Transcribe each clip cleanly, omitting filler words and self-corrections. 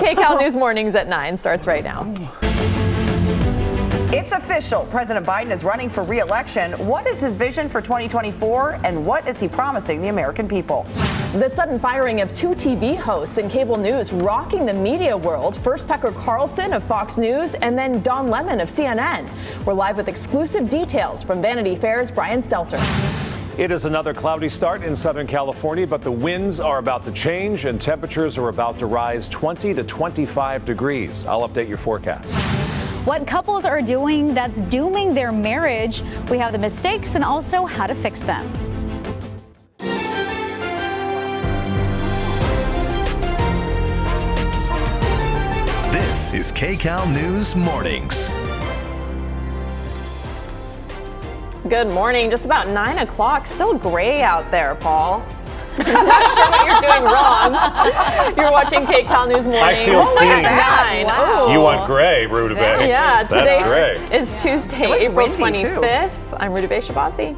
Kcal News Mornings at 9 starts right now. It's official. President Biden is running for re-election. What is his vision for 2024, and what is he promising the American people? The sudden firing of 2 TV hosts in cable news rocking the media world. First Tucker Carlson of Fox News, and then Don Lemon of CNN. We're live with exclusive details from Vanity Fair's Brian Stelter. It is another cloudy start in Southern California, but the winds are about to change and temperatures are about to rise 20 to 25 degrees. I'll update your forecast. What couples are doing that's dooming their marriage. We have the mistakes and also how to fix them. This is Kcal News Mornings. Good morning. Just about 9 o'clock. Still gray out there, Paul. I'm not sure what you're doing wrong. You're watching Kcal News Morning. I feel seen. 9. Wow. Oh. You want gray, Ruta Bay. Yeah, today That's is Tuesday, looks April windy, 25th. I'm Ruta Bay Shabazzi.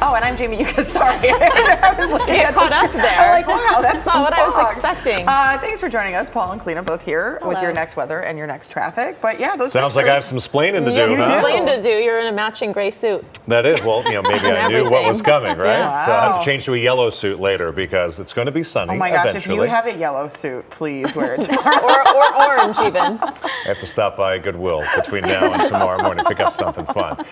Oh, and I'm Jamie Yuka. Sorry. I was looking Get at caught this. up there. I'm like, wow, that's not what I was fog. expecting. Thanks for joining us, Paul and Clena, both here with your next weather and your next traffic. But yeah, those Sounds like I have some splaining to do, You huh? explained to do. You're in a matching gray suit. That is, well, maybe I knew what was coming, right? Yeah. So I have Wow. to change to a yellow suit later because it's going to be sunny Oh my gosh, eventually. if you have a yellow suit, please wear it. or orange, even. I have to stop by Goodwill between now and tomorrow morning, pick up something fun.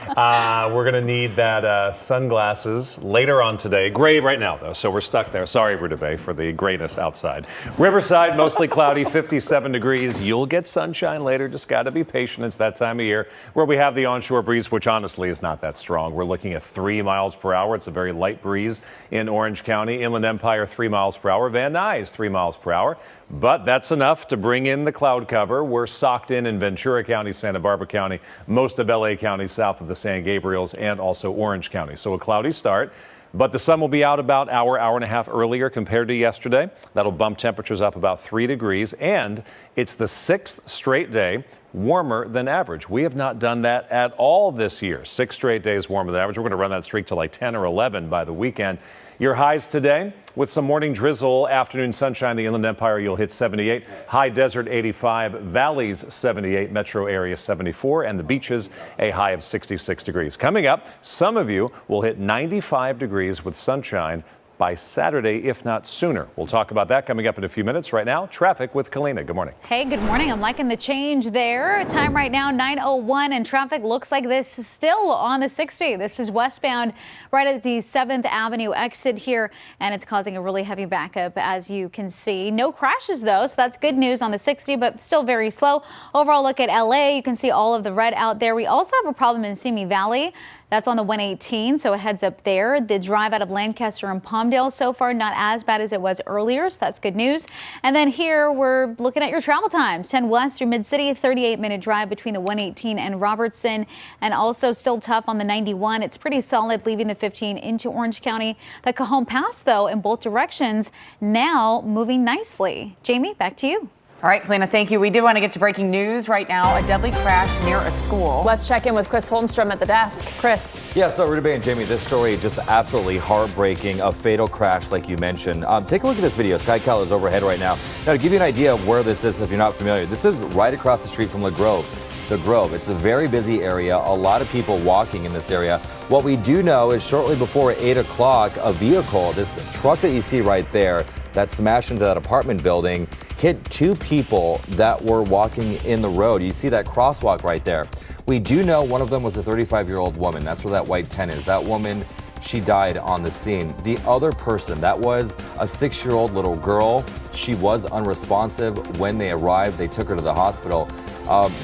We're going to need that sunglasses later on today. Gray right now, though, so we're stuck there. Sorry, Ruta Bay, for the grayness outside. Riverside, mostly cloudy, 57 degrees. You'll get sunshine later. Just got to be patient. It's that time of year where we have the onshore breeze, which honestly is not that strong. We're looking at 3 miles per hour. It's a very light breeze in Orange County. Inland Empire, 3 miles per hour. Van Nuys, 3 miles per hour. But that's enough to bring in the cloud cover. We're socked in Ventura County, Santa Barbara County, most of LA County south of the San Gabriels, and also Orange County. So a cloudy start. But the sun will be out about hour and a half earlier compared to yesterday. That'll bump temperatures up about 3 degrees. And it's the 6th straight day warmer than average. We have not done that at all this year. 6 straight days warmer than average. We're going to run that streak to like 10 or 11 by the weekend. Your highs today, with some morning drizzle, afternoon sunshine, the Inland Empire, you'll hit 78. High desert, 85. Valleys, 78. Metro area, 74. And the beaches, a high of 66 degrees. Coming up, some of you will hit 95 degrees with sunshine by Saturday, if not sooner. We'll talk about that coming up in a few minutes. Right now, traffic with Kalina. Good morning. Hey, good morning. I'm liking the change there. Time right now, 9:01, and traffic looks like this is still on the 60. This is westbound right at the 7th Avenue exit here, and it's causing a really heavy backup, as you can see. No crashes, though, so that's good news on the 60, but still very slow. Overall look at LA. You can see all of the red out there. We also have a problem in Simi Valley. That's on the 118, so a heads up there. The drive out of Lancaster and Palmdale so far not as bad as it was earlier, so that's good news. And then here we're looking at your travel times. 10 west through Mid-City, 38-minute drive between the 118 and Robertson, and also still tough on the 91. It's pretty solid leaving the 15 into Orange County. The Cajon Pass, though, in both directions, now moving nicely. Jamie, back to you. All right, Kalina, thank you. We do want to get to breaking news right now. A deadly crash near a school. Let's check in with Chris Holmstrom at the desk. Chris. Yeah, so Ruta Bay and Jamie, this story just absolutely heartbreaking. A fatal crash, like you mentioned. Take a look at this video. Kcal is overhead right now. Now, to give you an idea of where this is, if you're not familiar, this is right across the street from The Grove. It's a very busy area. A lot of people walking in this area. What we do know is shortly before 8 o'clock, a vehicle, this truck that you see right there, that smashed into that apartment building, hit 2 people that were walking in the road. You see that crosswalk right there. We do know one of them was a 35-year-old woman. That's where that white tent is. That woman, she died on the scene. The other person, that was a 6-year-old little girl. She was unresponsive when they arrived. They took her to the hospital.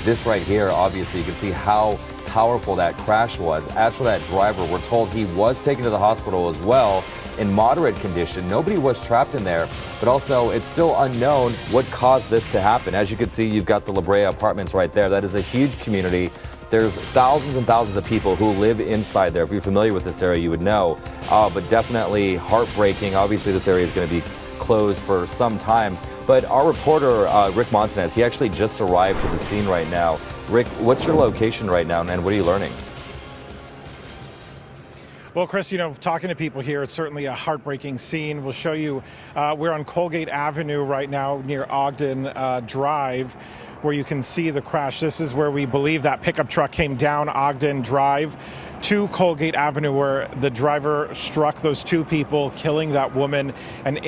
This right here, obviously, you can see how powerful that crash was. As for that driver, we're told he was taken to the hospital as well in moderate condition. Nobody was trapped in there, but also it's still unknown what caused this to happen. As you can see, you've got the La Brea apartments right there. That is a huge community. There's thousands and thousands of people who live inside there. If you're familiar with this area, you would know, but definitely heartbreaking. Obviously, this area is going to be closed for some time, but our reporter, Rick Montanez, he actually just arrived to the scene right now. Rick, what's your location right now, and what are you learning? Well, Chris, talking to people here, it's certainly a heartbreaking scene. We'll show you, we're on Colgate Avenue right now near Ogden Drive, where you can see the crash. This is where we believe that pickup truck came down Ogden Drive to Colgate Avenue, where the driver struck those two people, killing that woman and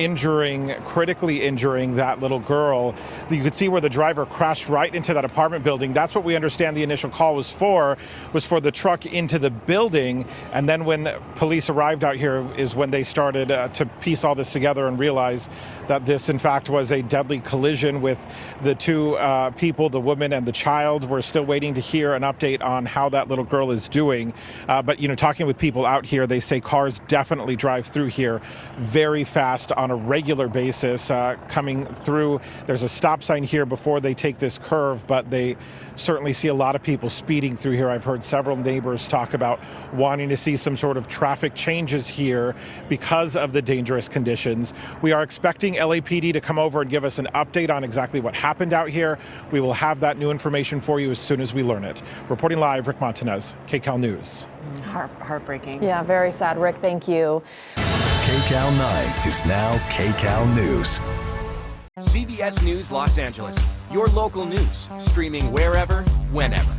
critically injuring that little girl. You could see where the driver crashed right into that apartment building. That's what we understand the initial call was for the truck into the building. And then when police arrived out here is when they started to piece all this together and realize that this, in fact, was a deadly collision with the two people, the woman and the child. We're still waiting to hear an update on how that little girl is doing. But talking with people out here, they say cars definitely drive through here very fast on a regular basis coming through. There's a stop sign here before they take this curve, but they certainly see a lot of people speeding through here. I've heard several neighbors talk about wanting to see some sort of traffic changes here because of the dangerous conditions. We are expecting LAPD to come over and give us an update on exactly what happened out here. We will have that new information for you as soon as we learn it. Reporting live, Rick Montanez, Kcal News. Heartbreaking. Yeah, very sad. Rick, thank you. Kcal 9 is now Kcal News. CBS News Los Angeles, your local news, streaming wherever, whenever.